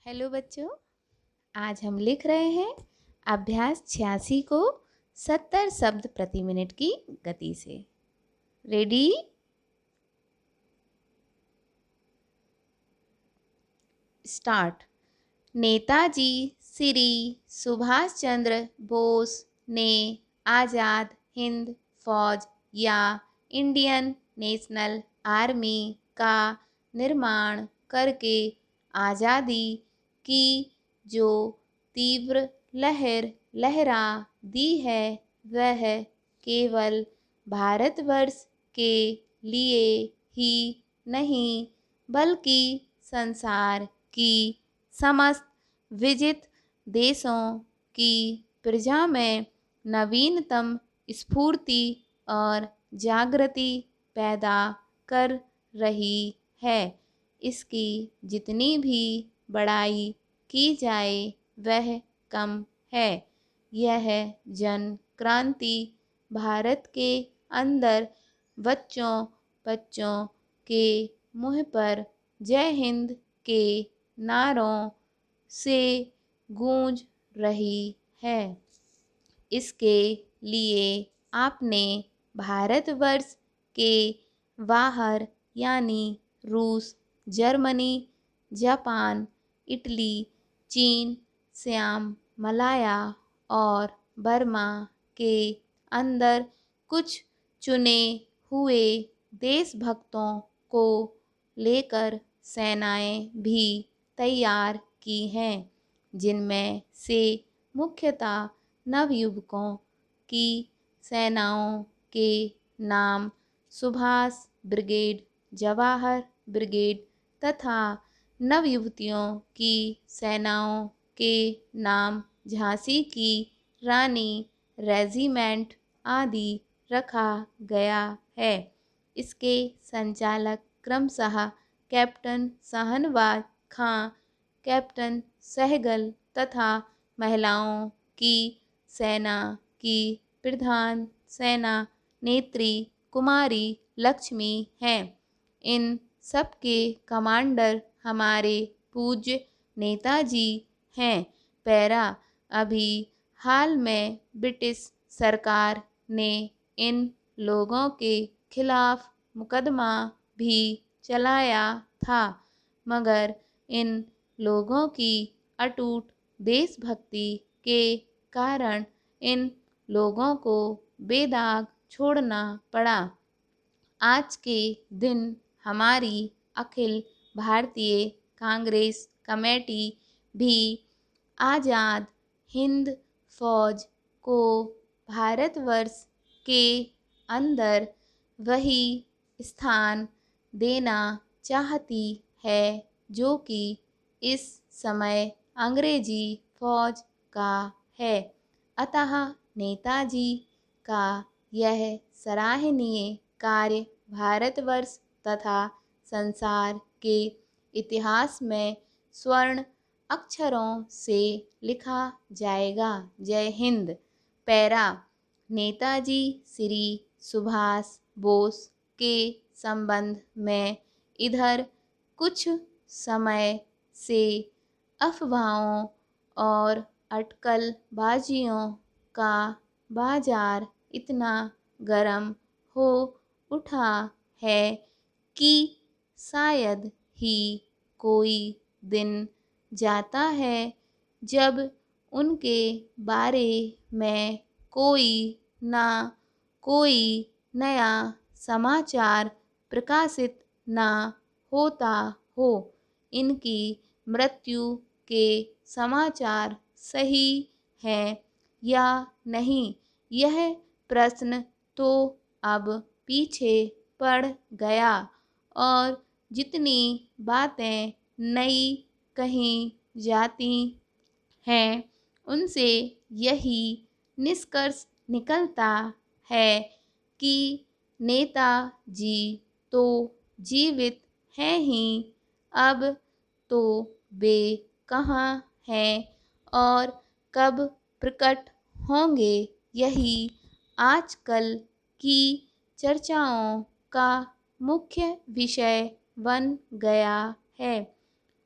Hello बच्चों, आज हम लिख रहे हैं अभ्यास 86 को 70 शब्द प्रति मिनट की गति से। रेडी? स्टार्ट। नेताजी श्री सुभाष चंद्र बोस ने आज़ाद हिंद फौज या इंडियन नेशनल आर्मी का निर्माण करके आज़ादी की जो तीव्र लहर लहरा दी है, वह केवल भारतवर्ष के लिए ही नहीं बल्कि संसार की समस्त विजित देशों की प्रजा में नवीनतम स्फूर्ति और जागृति पैदा कर रही है। इसकी जितनी भी बड़ाई की जाए वह कम है। यह जन क्रांति भारत के अंदर बच्चों बच्चों के मुँह पर जय हिंद के नारों से गूंज रही है। इसके लिए आपने भारतवर्ष के बाहर यानी रूस, जर्मनी, जापान, इटली, चीन, श्याम मलाया और बर्मा के अंदर कुछ चुने हुए देशभक्तों को लेकर सेनाएं भी तैयार की हैं, जिनमें से मुख्यतः नवयुवकों की सेनाओं के नाम सुभाष ब्रिगेड, जवाहर ब्रिगेड तथा नवयुवतियों की सेनाओं के नाम झांसी की रानी रेजिमेंट आदि रखा गया है। इसके संचालक क्रमशः कैप्टन शाहनवाज खां, कैप्टन सहगल तथा महिलाओं की सेना की प्रधान सेना नेत्री कुमारी लक्ष्मी हैं। इन सब के कमांडर हमारे पूज्य नेताजी हैं। पैरा। अभी हाल में ब्रिटिश सरकार ने इन लोगों के खिलाफ मुकदमा भी चलाया था, मगर इन लोगों की अटूट देशभक्ति के कारण इन लोगों को बेदाग छोड़ना पड़ा। आज के दिन हमारी अखिल भारतीय कांग्रेस कमेटी भी आज़ाद हिंद फौज को भारतवर्ष के अंदर वही स्थान देना चाहती है जो कि इस समय अंग्रेजी फौज का है। अतः नेताजी का यह सराहनीय कार्य भारतवर्ष तथा संसार के इतिहास में स्वर्ण अक्षरों से लिखा जाएगा। जय हिंद। पैरा। नेताजी श्री सुभाष बोस के संबंध में इधर कुछ समय से अफवाहों और अटकलबाजियों का बाजार इतना गर्म हो उठा है कि शायद ही कोई दिन जाता है जब उनके बारे में कोई नया समाचार प्रकाशित ना होता हो। इनकी मृत्यु के समाचार सही हैं या नहीं, यह प्रश्न तो अब पीछे पड़ गया और जितनी बातें नई कही जाती हैं उनसे यही निष्कर्ष निकलता है कि नेताजी तो जीवित हैं ही, अब तो वे कहाँ हैं और कब प्रकट होंगे, यही आजकल की चर्चाओं का मुख्य विषय बन गया है।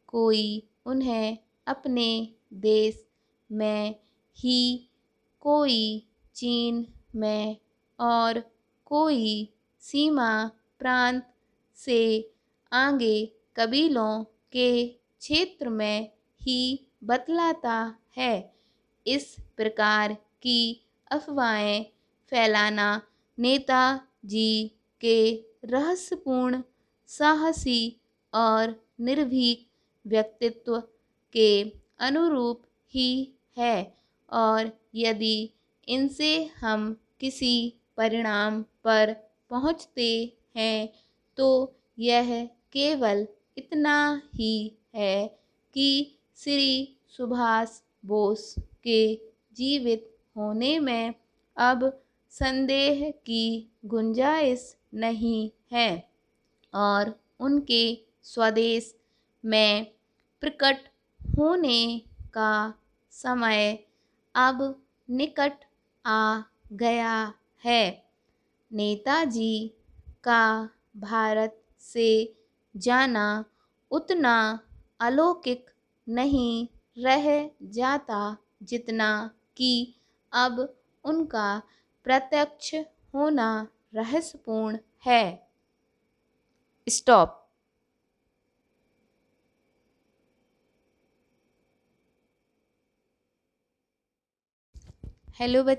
कोई उन्हें अपने देश में ही कोई चीन में और कोई सीमा प्रांत से आगे कबीलों के क्षेत्र में ही बतलाता है। इस प्रकार की अफवाहें फैलाना नेताजी के रहस्यपूर्ण, साहसी और निर्भीक व्यक्तित्व के अनुरूप ही है, और यदि इनसे हम किसी परिणाम पर पहुँचते हैं तो यह केवल इतना ही है कि श्री सुभाष बोस के जीवित होने में अब संदेह की गुंजाइश नहीं है और उनके स्वदेश में प्रकट होने का समय अब निकट आ गया है। नेताजी का भारत से जाना उतना अलौकिक नहीं रह जाता जितना कि अब उनका प्रत्यक्ष होना रहस्यपूर्ण है। स्टॉप। हेलो बच्चे।